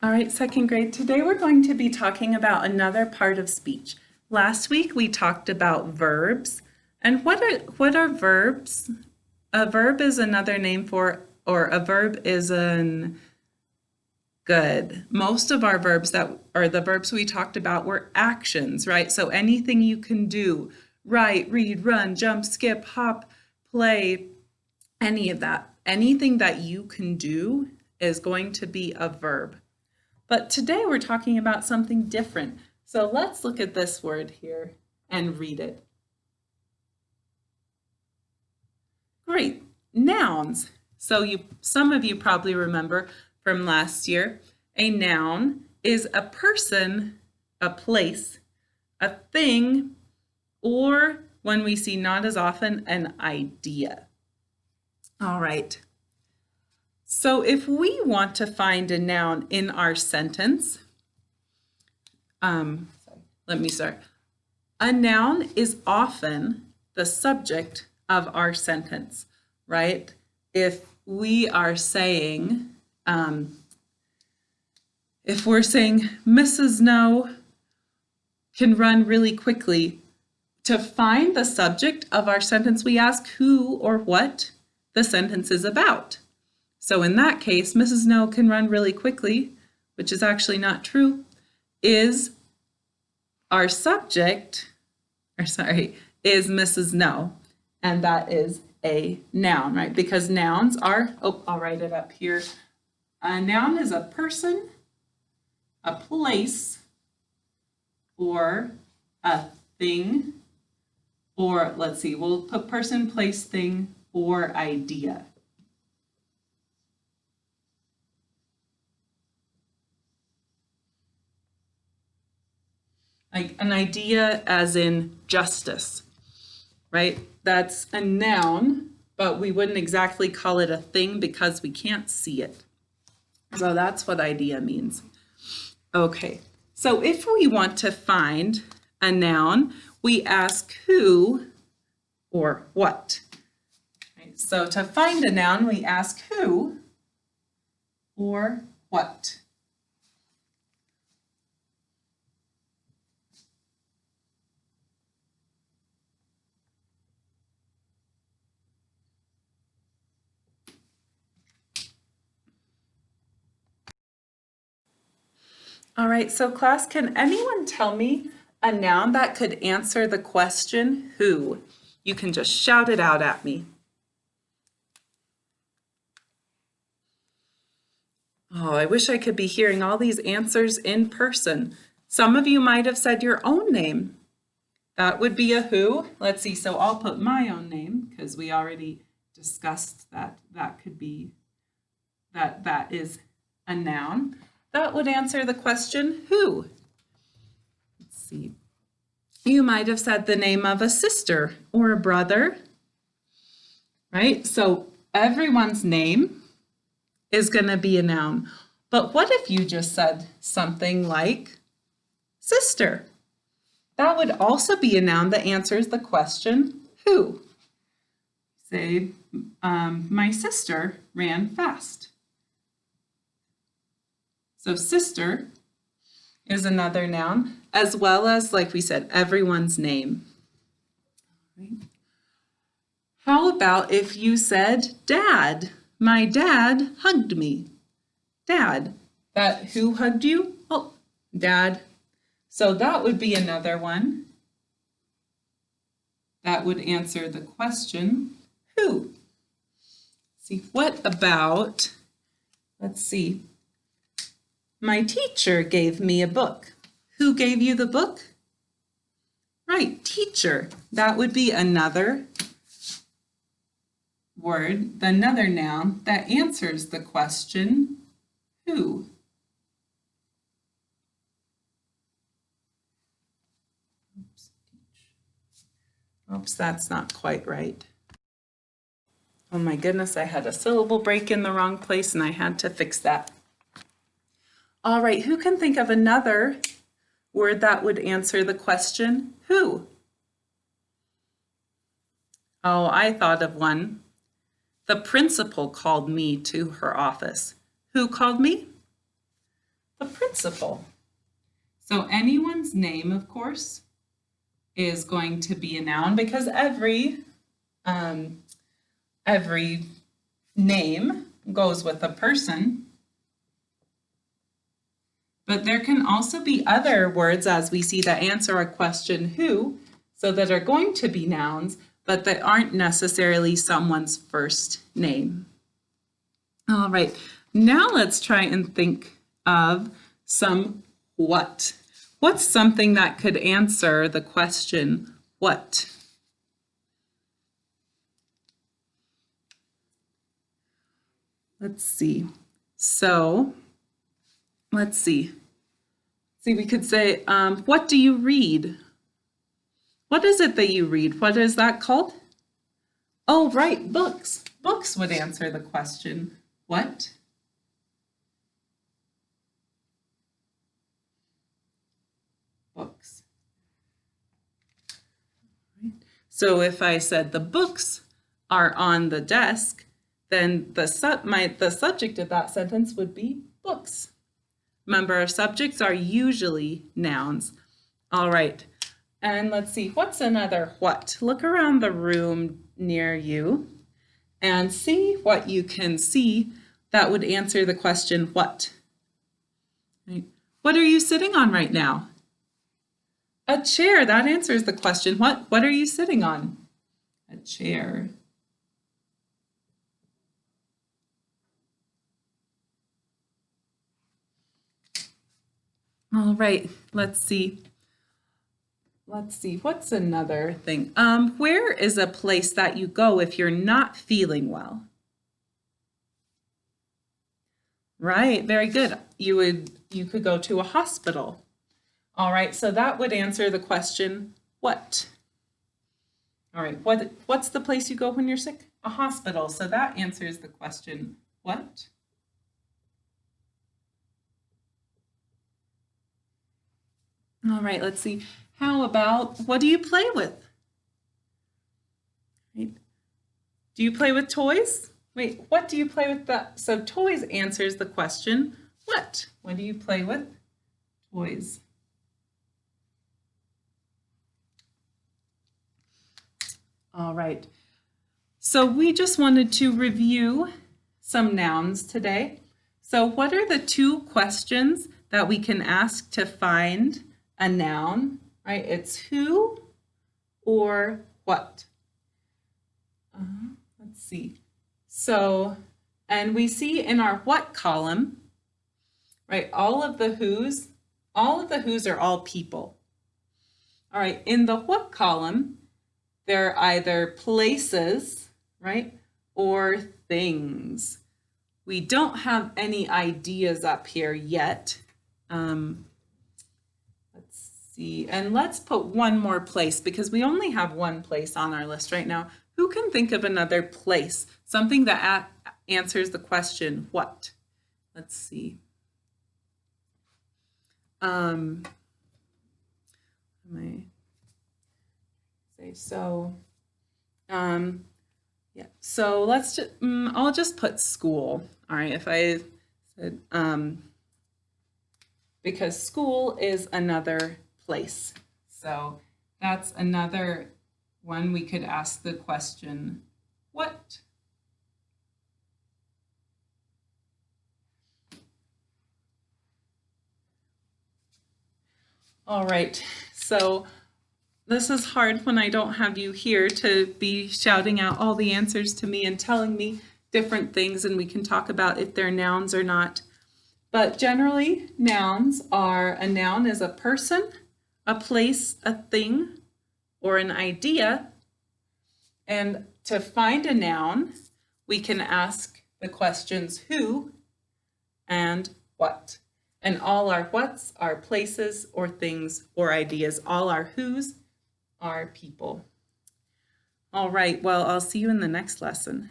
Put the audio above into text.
All right, second grade. Today we're going to be talking about another part of speech. Last week we talked about verbs. And what are verbs? A verb is another name for, or a verb is an good. Most of our verbs the verbs we talked about were actions, right? So anything you can do, write, read, run, jump, skip, hop, play, any of that. Anything that you can do is going to be a verb. But today we're talking about something different. So let's look at this word here and read it. Great, nouns. So some of you probably remember from last year, a noun is a person, a place, a thing, or when we see not as often, an idea. All right. So if we want to find a noun in our sentence, let me start. A noun is often the subject of our sentence, right? If we are saying, if we're saying Mrs. No can run really quickly, to find the subject of our sentence, we ask who or what the sentence is about. So in that case, Mrs. No can run really quickly, which is actually not true, is our subject, is Mrs. No, and that is a noun, right? Because nouns are, I'll write it up here. A noun is a person, a place, or a thing, or let's see, we'll put person, place, thing, or idea. Like an idea as in justice, right? That's a noun, but we wouldn't exactly call it a thing because we can't see it. So that's what idea means. Okay, so if we want to find a noun, we ask who or what. Right? So to find a noun, we ask who or what. All right, so class, can anyone tell me a noun that could answer the question who? You can just shout it out at me. Oh, I wish I could be hearing all these answers in person. Some of you might have said your own name. That would be a who. Let's see, so I'll put my own name because we already discussed that could be, that is a noun. That would answer the question who. Let's see. You might have said the name of a sister or a brother, right? So everyone's name is going to be a noun. But what if you just said something like sister? That would also be a noun that answers the question who. Say, my sister ran fast. So sister is another noun, as well as, like we said, everyone's name. Right. How about if you said dad? My dad hugged me. Dad. That who hugged you? Oh, dad. So that would be another one that would answer the question who. See, what about, let's see, my teacher gave me a book. Who gave you the book? Right, teacher. That would be another word, another noun that answers the question who. Oops, that's not quite right. Oh my goodness, I had a syllable break in the wrong place and I had to fix that. All right, who can think of another word that would answer the question who? Oh, I thought of one. The principal called me to her office. Who called me? the principal. So anyone's name, of course, is going to be a noun because every name goes with a person. But there can also be other words, as we see, that answer a question who, so that are going to be nouns, but that aren't necessarily someone's first name. All right, now let's try and think of some what. What's something that could answer the question what? Let's see. So, let's see. We could say, what do you read? What is it that you read? What is that called? Oh, right, books. Books would answer the question, what? Books. So if I said the books are on the desk, then the subject of that sentence would be books. Remember, our subjects are usually nouns. All right, and let's see, what's another what? Look around the room near you and see what you can see that would answer the question what. Right. What are you sitting on right now? A chair, that answers the question what. What are you sitting on? A chair. All right, let's see. What's another thing? Where is a place that you go if you're not feeling well? Right, very good. You could go to a hospital. All right, so that would answer the question, what? All right, what's the place you go when you're sick? A hospital, so that answers the question, what? All right, let's see. How about, what do you play with? Right. Do you play with toys? Wait, what do you play with that? So toys answers the question, what? What do you play with? Toys. All right. So we just wanted to review some nouns today. So what are the two questions that we can ask to find a noun, right? It's who or what. Let's see. So, and we see in our what column, right, all of the who's are all people. All right, in the what column, they're either places, right, or things. We don't have any ideas up here yet. Let's see, and let's put one more place because we only have one place on our list right now. Who can think of another place? Something that answers the question, what? Let's see. Yeah, so let's just, I'll just put school. All right, if I said, because school is another place. So that's another one we could ask the question, what? All right, so this is hard when I don't have you here to be shouting out all the answers to me and telling me different things, and we can talk about if they're nouns or not. But generally, nouns are, a noun is a person, a place, a thing, or an idea. And to find a noun, we can ask the questions who and what. And all our whats are places or things or ideas. All our whos are people. All right, well, I'll see you in the next lesson.